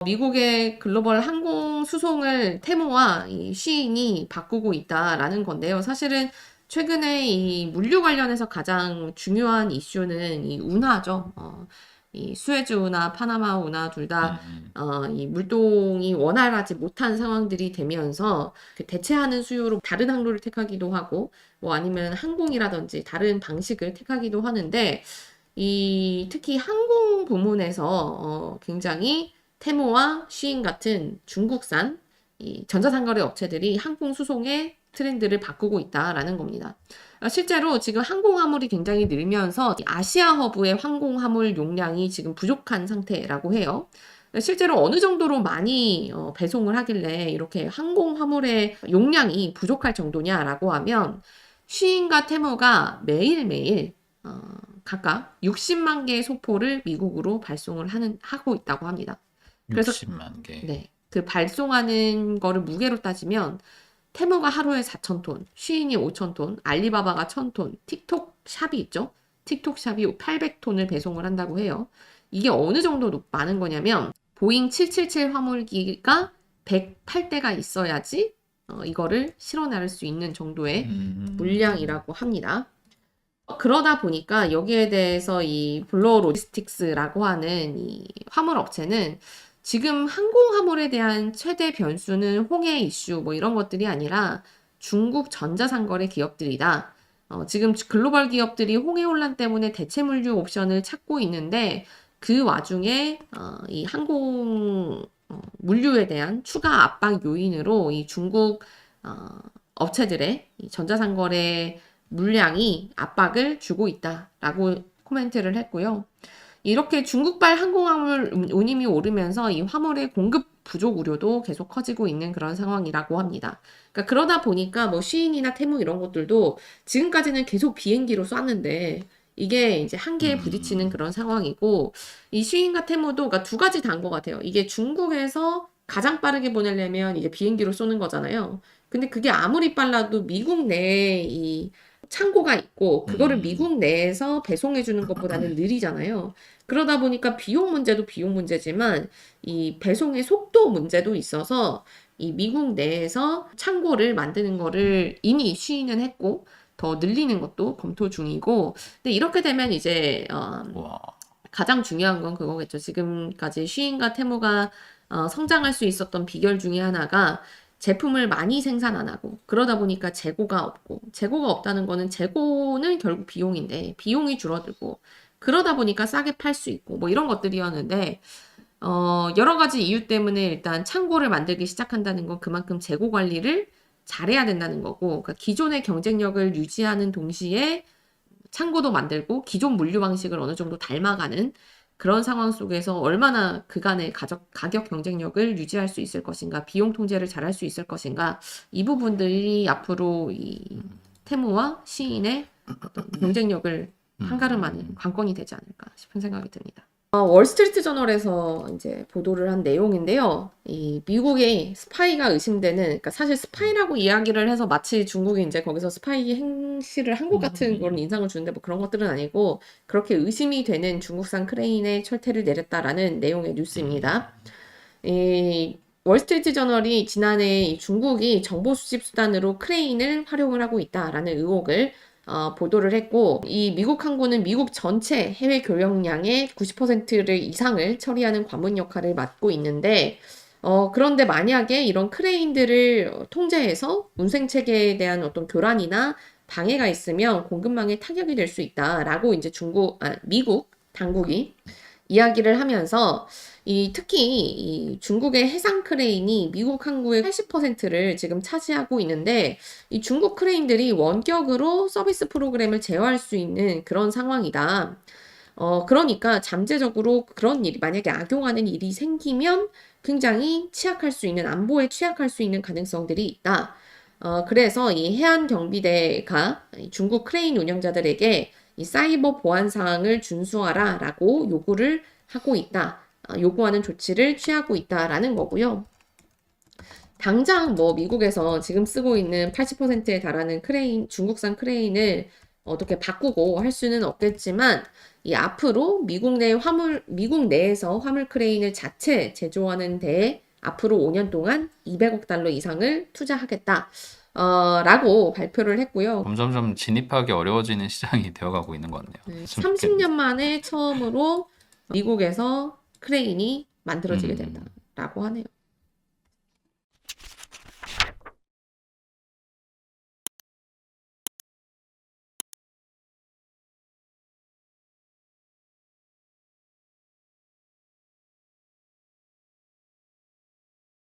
미국의 글로벌 항공 수송을 테무와 이 쉬인이 바꾸고 있다라는 건데요. 사실은 최근에 이 물류 관련해서 가장 중요한 이슈는 이 운하죠. 이 수에즈 운하, 파나마 운하 둘 다 이 물동이 원활하지 못한 상황들이 되면서 그 대체하는 수요로 다른 항로를 택하기도 하고 뭐 아니면 항공이라든지 다른 방식을 택하기도 하는데 이 특히 항공 부문에서 굉장히 테무와 쉬인 같은 중국산 이 전자상거래 업체들이 항공 수송의 트렌드를 바꾸고 있다라는 겁니다. 실제로 지금 항공화물이 굉장히 늘면서 아시아 허브의 항공화물 용량이 지금 부족한 상태라고 해요. 실제로 어느 정도로 많이 배송을 하길래 이렇게 항공화물의 용량이 부족할 정도냐라고 하면 쉬인과 테무가 매일매일 각각 60만 개의 소포를 미국으로 발송을 하고 있다고 합니다. 그래서 60만 개. 네, 그 발송하는 거를 무게로 따지면 테무가 하루에 4,000톤, 쉬인이 5,000톤, 알리바바가 1,000톤, 틱톡 샵이 있죠? 틱톡 샵이 800톤을 배송을 한다고 해요. 이게 어느 정도 많은 거냐면 보잉 777 화물기가 108대가 있어야지 이거를 실어 나를 수 있는 정도의 물량이라고 합니다. 그러다 보니까 여기에 대해서 이 블로 로지스틱스라고 하는 이 화물 업체는 지금 항공 화물에 대한 최대 변수는 홍해 이슈 뭐 이런 것들이 아니라 중국 전자상거래 기업들이다. 지금 글로벌 기업들이 홍해 혼란 때문에 대체 물류 옵션을 찾고 있는데 그 와중에 이 항공 물류에 대한 추가 압박 요인으로 이 중국 업체들의 이 전자상거래 물량이 압박을 주고 있다라고 코멘트를 했고요. 이렇게 중국발 항공화물 운임이 오르면서 이 화물의 공급 부족 우려도 계속 커지고 있는 그런 상황이라고 합니다. 그러니까 그러다 보니까 뭐 쉬인이나 테무 이런 것들도 지금까지는 계속 비행기로 쐈는데 이게 이제 한계에 부딪히는 그런 상황이고 이 쉬인과 테무도 그러니까 두 가지 다인 것 같아요. 이게 중국에서 가장 빠르게 보내려면 이제 비행기로 쏘는 거잖아요. 근데 그게 아무리 빨라도 미국 내에 이 창고가 있고 그거를 미국 내에서 배송해 주는 것보다는 느리잖아요. 그러다 보니까 비용 문제도 비용 문제지만 이 배송의 속도 문제도 있어서 이 미국 내에서 창고를 만드는 거를 이미 시행은 했고 더 늘리는 것도 검토 중이고 근데 이렇게 되면 이제 와. 가장 중요한 건 그거겠죠. 지금까지 쉬인과 테무가 성장할 수 있었던 비결 중에 하나가 제품을 많이 생산 안 하고 그러다 보니까 재고가 없고 재고가 없다는 거는 재고는 결국 비용인데 비용이 줄어들고 그러다 보니까 싸게 팔 수 있고 뭐 이런 것들이었는데 여러 가지 이유 때문에 일단 창고를 만들기 시작한다는 건 그만큼 재고 관리를 잘해야 된다는 거고 그러니까 기존의 경쟁력을 유지하는 동시에 창고도 만들고 기존 물류 방식을 어느 정도 닮아가는 그런 상황 속에서 얼마나 그간의 가격 경쟁력을 유지할 수 있을 것인가, 비용 통제를 잘할 수 있을 것인가, 이 부분들이 앞으로 이 테무와 시인의 어떤 경쟁력을 한가름하는 관건이 되지 않을까 싶은 생각이 듭니다. 월스트리트 저널에서 이제 보도를 한 내용인데요. 이 미국의 스파이가 의심되는, 그러니까 사실 스파이라고 이야기를 해서 마치 중국이 이제 거기서 스파이 행실을 한 것 같은 그런 인상을 주는데 뭐 그런 것들은 아니고 그렇게 의심이 되는 중국산 크레인의 철퇴를 내렸다라는 내용의 뉴스입니다. 이 월스트리트 저널이 지난해 이 중국이 정보 수집 수단으로 크레인을 활용을 하고 있다라는 의혹을 보도를 했고 이 미국 항구는 미국 전체 해외 교역량의 90%를 이상을 처리하는 관문 역할을 맡고 있는데 그런데 만약에 이런 크레인들을 통제해서 운생 체계에 대한 어떤 교란이나 방해가 있으면 공급망에 타격이 될 수 있다라고 이제 미국 당국이 이야기를 하면서 특히 이 중국의 해상 크레인이 미국 항구의 80%를 지금 차지하고 있는데 이 중국 크레인들이 원격으로 서비스 프로그램을 제어할 수 있는 그런 상황이다. 그러니까 잠재적으로 그런 일이 만약에 악용하는 일이 생기면 굉장히 취약할 수 있는 안보에 취약할 수 있는 가능성들이 있다. 그래서 이 해안경비대가 중국 크레인 운영자들에게 이 사이버 보안 사항을 준수하라라고 요구를 하고 있다. 요구하는 조치를 취하고 있다라는 거고요. 당장 뭐 미국에서 지금 쓰고 있는 80%에 달하는 크레인, 중국산 크레인을 어떻게 바꾸고 할 수는 없겠지만 이 앞으로 미국 내에서 화물 크레인을 자체 제조하는 데에 앞으로 5년 동안 200억 달러 이상을 투자하겠다. 라고 발표를 했고요. 점점점 진입하기 어려워지는 시장이 되어가고 있는 것 같네요. 30년 만에 처음으로 미국에서 크레인이 만들어지게 된다라고 하네요.